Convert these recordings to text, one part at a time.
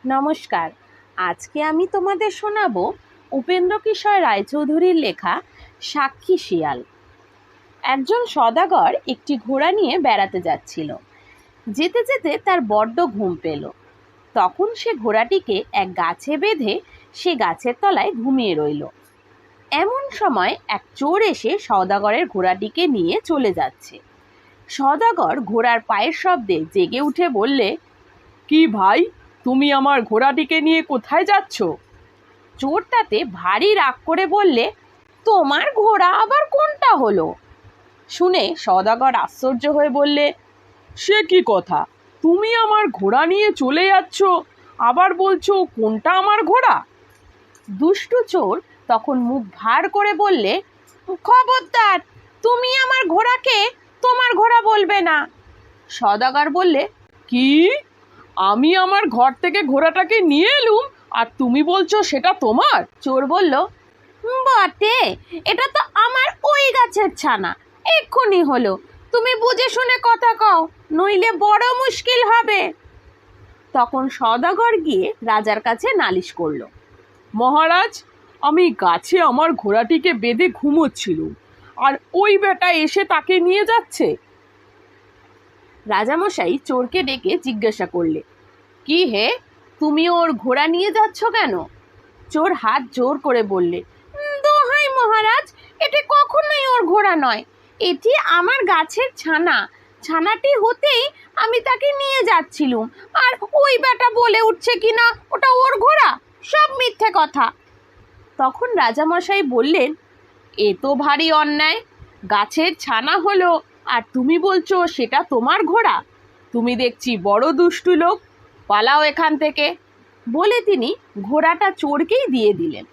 নমস্কার। আজকে আমি তোমাদের শোনাবো উপেন্দ্রকিশোর রায়চৌধুরীর লেখা সাক্ষী শিয়াল। একজন সওদাগর একটি ঘোড়া নিয়ে বেড়াতে যাচ্ছিল। যেতে যেতে তার বড্ড ঘুম পেল। তখন সে ঘোড়াটিকে এক গাছে বেঁধে সে গাছের তলায় ঘুমিয়ে রইল। এমন সময় এক চোর এসে সওদাগরের ঘোড়াটিকে নিয়ে চলে যাচ্ছে। সওদাগর ঘোড়ার পায়ের শব্দে জেগে উঠে বললে, কি ভাই, তুমি আমার ঘোড়াটিকে নিয়ে কোথায় যাচ্ছ? চোর তাতে ভারী রাগ করে বললে, তোমার ঘোড়া আবার কোনটা হলো? শুনে সওদাগর আশ্চর্য হয়ে বললে, সে কি কথা, তুমি আমার ঘোড়া নিয়ে চলে যাচ্ছ, আবার বলছো কোনটা আমার ঘোড়া? দুষ্টু চোর তখন মুখ ভার করে বললে, খবরদার, তুমি আমার ঘোড়াকে তোমার ঘোড়া বলবে না। সওদাগর বললে, কি? আমি আমার ঘর থেকে ঘোড়াটাকে নিয়ে এলুম আর তুমি বলছো সেটা তোমার? চোর বলল, বটে, এটা তো আমার ওই গাছের ছানা, এক্ষুনি হলো। তুমি বুঝে শুনে কথা কও, নইলে বড় মুশকিল হবে। তখন সওদাগর গিয়ে রাজার কাছে নালিশ করল। মহারাজ, আমি গাছে আমার ঘোড়াটিকে বেঁধে ঘুমোচ্ছিলুম, আর ওই বেটা এসে তাকে নিয়ে যাচ্ছে। রাজামশাই চোরকে ডেকে জিজ্ঞাসা করলে, কি হে, তুমি ওর ঘোড়া নিয়ে যাচ্ছ কেন? চোর হাত জোর করে বললে, দোহাই মহারাজ, এটি কখনোই ওর ঘোড়া নয়, এটি আমার গাছের ছানা। ছানাটি হতেই আমি তাকে নিয়ে যাচ্ছিলুম, আর ওই বেটা বলে উঠছে কিনা ওটা ওর ঘোড়া। সব মিথ্যে কথা। তখন রাজামশাই বললেন, এ তো ভারী অন্যায়। গাছের ছানা হলো আর তুমি বলছো সেটা তোমার ঘোড়া। তুমি দেখছি বড় দুষ্টু লোক, পালাও এখান থেকে। বলে তিনি ঘোড়াটা চোরকেই দিয়ে দিলেন।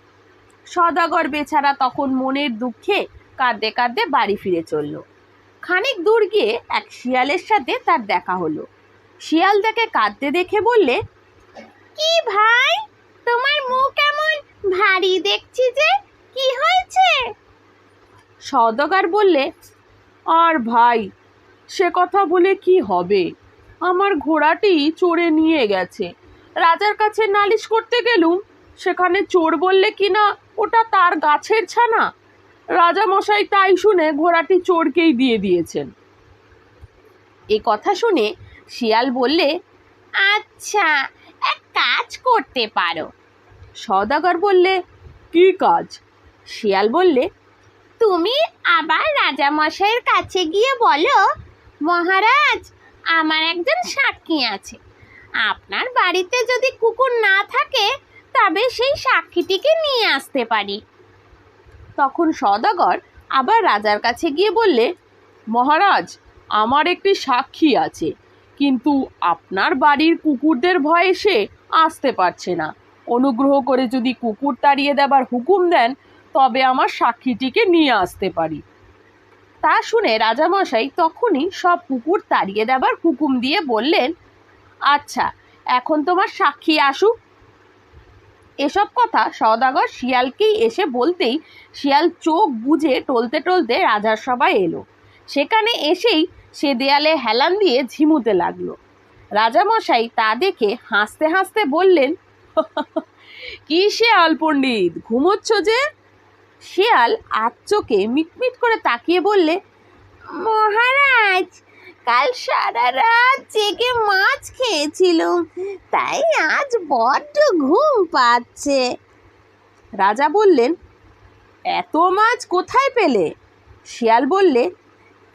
সওদাগর বেচারা তখন মনের দুঃখে কাঁদতে কাঁদতে বাড়ি ফিরে চলল। খানিক দূর গিয়ে এক শিয়ালের সাথে তার দেখা হলো। শিয়াল তাকে কাঁদতে দেখে বললে, কি ভাই, তোমার মুখ এমন ভারী দেখছি যে, কি হয়েছে? সওদাগর বললে, আর ভাই, সে কথা বলে কি হবে, আমার ঘোড়াটি চোরে নিয়ে গেছে। রাজার কাছে নালিশ করতে গেলুম, সেখানে চোর বললে কিনা ওটা তার গাছের ছানা। রাজা মশাই তাই শুনে ঘোড়াটি চোরকেই দিয়ে দিয়েছেন। এ কথা শুনে শিয়াল বললে, আচ্ছা, এক কাজ করতে পারো। সওদাগর বললে, কি কাজ? শিয়াল বললে, তুমি আবার রাজামশাইয়ের কাছে গিয়ে বলো, মহারাজ, আমার একজন সাক্ষী আছে। আপনার বাড়িতে যদি কুকুর না থাকে তবে সেই সাক্ষীটিকে নিয়ে আসতে পারি। তখন সওদাগর আবার রাজার কাছে গিয়ে বললে, মহারাজ, আমার একটি সাক্ষী আছে, কিন্তু আপনার বাড়ির কুকুরদের ভয়ে সে আসতে পারছে না। অনুগ্রহ করে যদি কুকুর তাড়িয়ে দেবার হুকুম দেন, তবে আমার সাক্ষীটিকে নিয়ে আসতে পারি। তা শুনে রাজামশাই তখনই সব কুকুর তাড়িয়ে দেবার হুকুম দিয়ে বললেন, আচ্ছা, এখন তোমার সাক্ষী আসুক। এসব কথা সওদাগর শিয়ালকেই এসে বলতেই শিয়াল চোখ বুজে টলতে টলতে রাজার সভায় এলো। সেখানে এসেই সে দেয়ালে হেলান দিয়ে ঝিমুতে লাগলো। রাজামশাই তা দেখে হাসতে হাসতে বললেন, কি শিয়াল পণ্ডিত, ঘুমোচ্ছ যে? শিয়াল চোখে মিটমিট করে তাকিয়ে বললে, মহারাজ, কাল সারা রাত জেগে মাছ খেয়েছিলুম, তাই আজ বড্ড ঘুম পাচ্ছে। রাজা বললেন, এত মাছ কোথায় পেলে? শিয়াল বললে,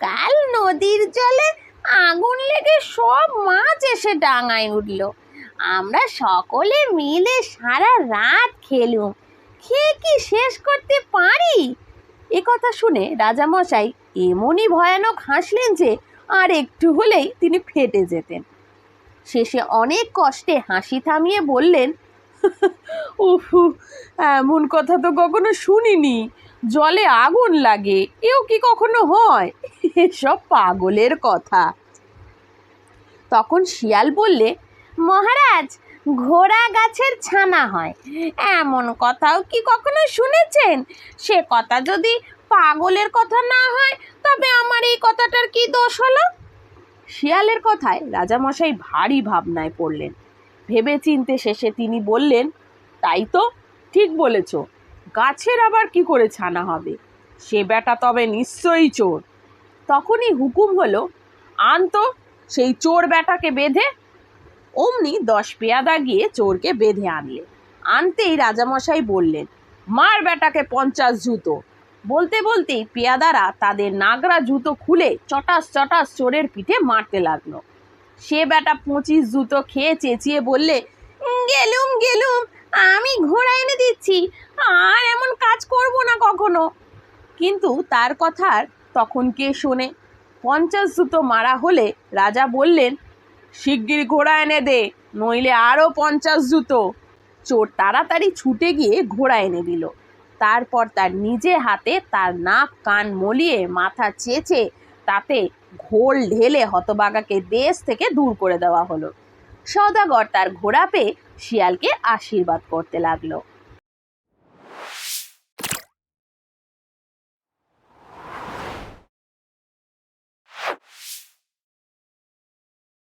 কাল নদীর জলে আগুন লেগে সব মাছ এসে ডাঙায় উঠল। আমরা সকলে মিলে সারা রাত খেলুম, খেয়ে কি শেষ করতে পারি? এ কথা শুনে রাজামশাই এমনই ভয়ানক হাসলেন যে আর একটু হলেই তিনি ফেটে যেতেন। শেষে অনেক কষ্টে হাসি থামিয়ে বললেন, উফ, এমন কথা তো কখনো শুনিনি। জলে আগুন লাগে, এও কি কখনো হয়? এসব পাগলের কথা। তখন শিয়াল বললে, মহারাজ, ঘোড়া গাছের ছানা হয়, এমন কথাও কি কখনো শুনেছেন? সে কথা যদি পাগলের কথা না হয়, তবে আমার এই কথাটার কি দোষ হলো? শিয়ালের কথায় রাজামশাই ভারী ভাবনায় পড়লেন। ভেবেচিন্তে শেষে তিনি বললেন, তাই তো, ঠিক বলেছ, গাছের আবার কি করে ছানা হবে? সে বেটা তবে নিশ্চয়ই চোর। তখনই হুকুম হলো, আনতো সেই চোর বেটাকে বেঁধে। অমনি 10 পেয়াদা গিয়ে চোরকে বেঁধে আনলে। আনতেই রাজামশাই বললেন, মার বেটাকে 50 জুতো। বলতে বলতেই পেয়াদারা তাদের নাগরা জুতো খুলে চটাস চটাস চোরের পিঠে মারতে লাগলো। সে বেটা 25 জুতো খেয়ে চেঁচিয়ে বললে, গেলুম গেলুম, আমি ঘোড়া এনে দিচ্ছি, আর এমন কাজ করব না কখনো। কিন্তু তার কথা আর তখন কে শোনে? 50 জুতো মারা হলে রাজা বললেন, শিগগির ঘোড়া এনে দে, নইলে আরও 50 জুতো। চোর তাড়াতাড়ি ছুটে গিয়ে ঘোড়া এনে দিল। তারপর তার নিজে হাতে তার নাক কান মলিয়ে মাথা চেঁচে তাতে ঘোল ঢেলে হতভাগাকে দেশ থেকে দূর করে দেওয়া হলো। সওদাগর তার ঘোড়া পেয়ে শিয়ালকে আশীর্বাদ করতে লাগলো।